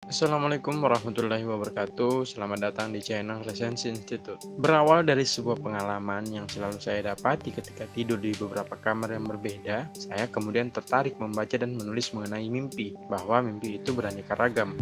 Assalamualaikum warahmatullahi wabarakatuh. Selamat datang di channel Resensi Institute. Berawal dari sebuah pengalaman yang selalu saya dapati ketika tidur di beberapa kamar yang berbeda, saya kemudian tertarik membaca dan menulis mengenai mimpi, bahwa mimpi itu beraneka ragam,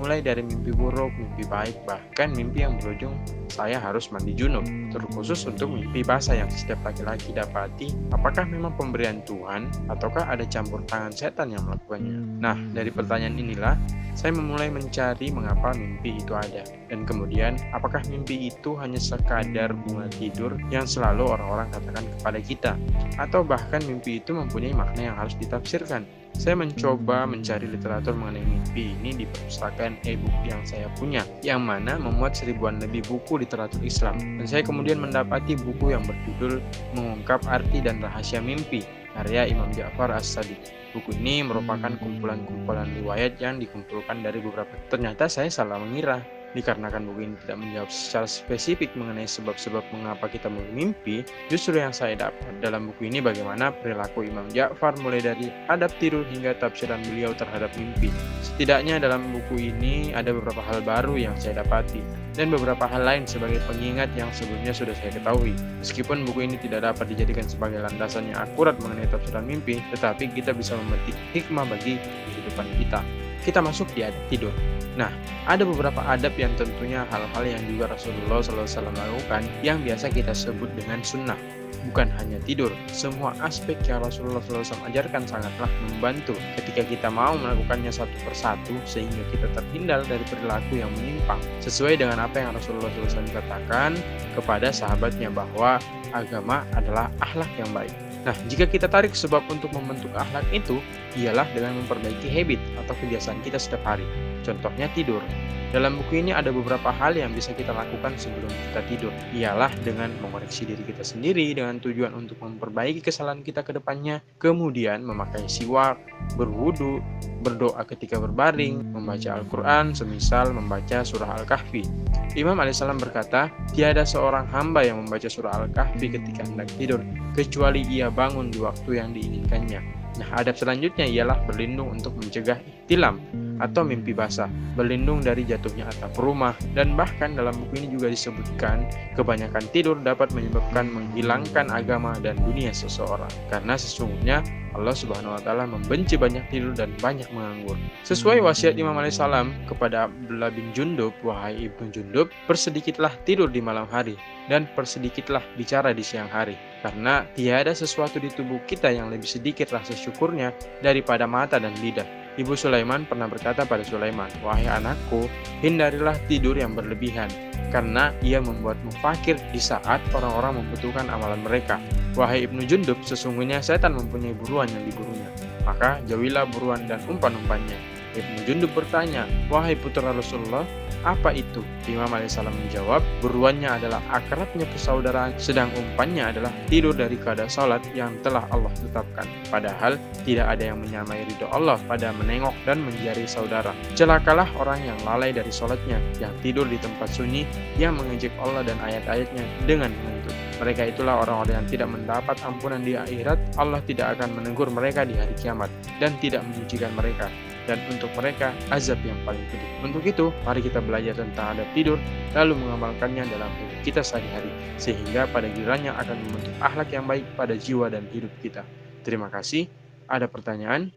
mulai dari mimpi buruk, mimpi baik, bahkan mimpi yang berujung saya harus mandi junub. Terkhusus untuk mimpi basah yang setiap laki-laki dapati, apakah memang pemberian Tuhan ataukah ada campur tangan setan yang melakukannya? Nah, dari pertanyaan inilah saya memulai mencari mengapa mimpi itu ada, dan kemudian apakah mimpi itu hanya sekadar bunga tidur yang selalu orang-orang katakan kepada kita, atau bahkan mimpi itu mempunyai makna yang harus ditafsirkan. Saya mencoba mencari literatur mengenai mimpi ini di perpustakaan e-book yang saya punya, yang mana memuat seribuan lebih buku literatur Islam, dan saya kemudian mendapati buku yang berjudul Mengungkap Arti dan Rahasia Mimpi, karya Imam Ja'far As-Shadiq. Buku ini merupakan kumpulan-kumpulan riwayat yang dikumpulkan dari beberapa. Ternyata saya salah mengira, dikarenakan buku ini tidak menjawab secara spesifik mengenai sebab-sebab mengapa kita bermimpi. Justru yang saya dapat dalam buku ini bagaimana perilaku Imam Ja'far mulai dari adab tidur hingga tafsiran beliau terhadap mimpi. Setidaknya dalam buku ini ada beberapa hal baru yang saya dapati, dan beberapa hal lain sebagai pengingat yang sebelumnya sudah saya ketahui. Meskipun buku ini tidak dapat dijadikan sebagai landasan yang akurat mengenai tafsiran mimpi, tetapi kita bisa memetik hikmah bagi kehidupan kita. Kita masuk di adab tidur. Nah, ada beberapa adab yang tentunya hal-hal yang juga Rasulullah SAW lakukan yang biasa kita sebut dengan sunnah. Bukan hanya tidur, semua aspek yang Rasulullah SAW ajarkan sangatlah membantu ketika kita mau melakukannya satu persatu, sehingga kita terhindar dari perilaku yang menyimpang. Sesuai dengan apa yang Rasulullah SAW katakan kepada sahabatnya, bahwa agama adalah akhlak yang baik. Nah, jika kita tarik sebab untuk membentuk akhlak itu, ialah dengan memperbaiki habit atau kebiasaan kita setiap hari. Contohnya tidur. Dalam buku ini ada beberapa hal yang bisa kita lakukan sebelum kita tidur. Ialah dengan mengoreksi diri kita sendiri dengan tujuan untuk memperbaiki kesalahan kita ke depannya, kemudian memakai siwak, berwudu, berdoa ketika berbaring, membaca Al-Quran, semisal membaca surah Al-Kahfi. Imam alaihissalam berkata, tiada seorang hamba yang membaca surah Al-Kahfi ketika hendak tidur, kecuali ia bangun di waktu yang diinginkannya. Nah, adab selanjutnya ialah berlindung untuk mencegah ihtilam atau mimpi basah, berlindung dari jatuhnya atap rumah, dan bahkan dalam buku ini juga disebutkan kebanyakan tidur dapat menyebabkan menghilangkan agama dan dunia seseorang, karena sesungguhnya Allah Subhanahu wa Ta'ala membenci banyak tidur dan banyak menganggur. Sesuai wasiat Imam alaihissalam kepada Abdullah bin Jundub, wahai ibnu Jundub, persedikitlah tidur di malam hari dan persedikitlah bicara di siang hari, karena tiada sesuatu di tubuh kita yang lebih sedikit rasa syukurnya daripada mata dan lidah. Ibu Sulaiman pernah berkata pada Sulaiman, wahai anakku, hindarilah tidur yang berlebihan, karena ia membuatmu fakir di saat orang-orang membutuhkan amalan mereka. Wahai ibnu Jundub, sesungguhnya setan mempunyai buruan yang diburunya, maka jauhilah buruan dan umpan-umpannya. Ibnu Jundub bertanya, wahai putra Rasulullah, apa itu? Imam alaihissalam menjawab, buruannya adalah akrabnya persaudaraan, sedang umpannya adalah tidur dari keadaan salat yang telah Allah tetapkan. Padahal tidak ada yang menyamai ridho Allah pada menengok dan menziarahi saudara. Celakalah orang yang lalai dari salatnya, yang tidur di tempat sunyi, yang mengejek Allah dan ayat-ayatnya dengan mengantuk. Mereka itulah orang-orang yang tidak mendapat ampunan di akhirat. Allah tidak akan menegur mereka di hari kiamat dan tidak menyucikan mereka, dan untuk mereka azab yang paling pedih. Untuk itu, mari kita belajar tentang adab tidur, lalu mengamalkannya dalam hidup kita sehari-hari, sehingga pada gilirannya akan membentuk akhlak yang baik pada jiwa dan hidup kita. Terima kasih. Ada pertanyaan?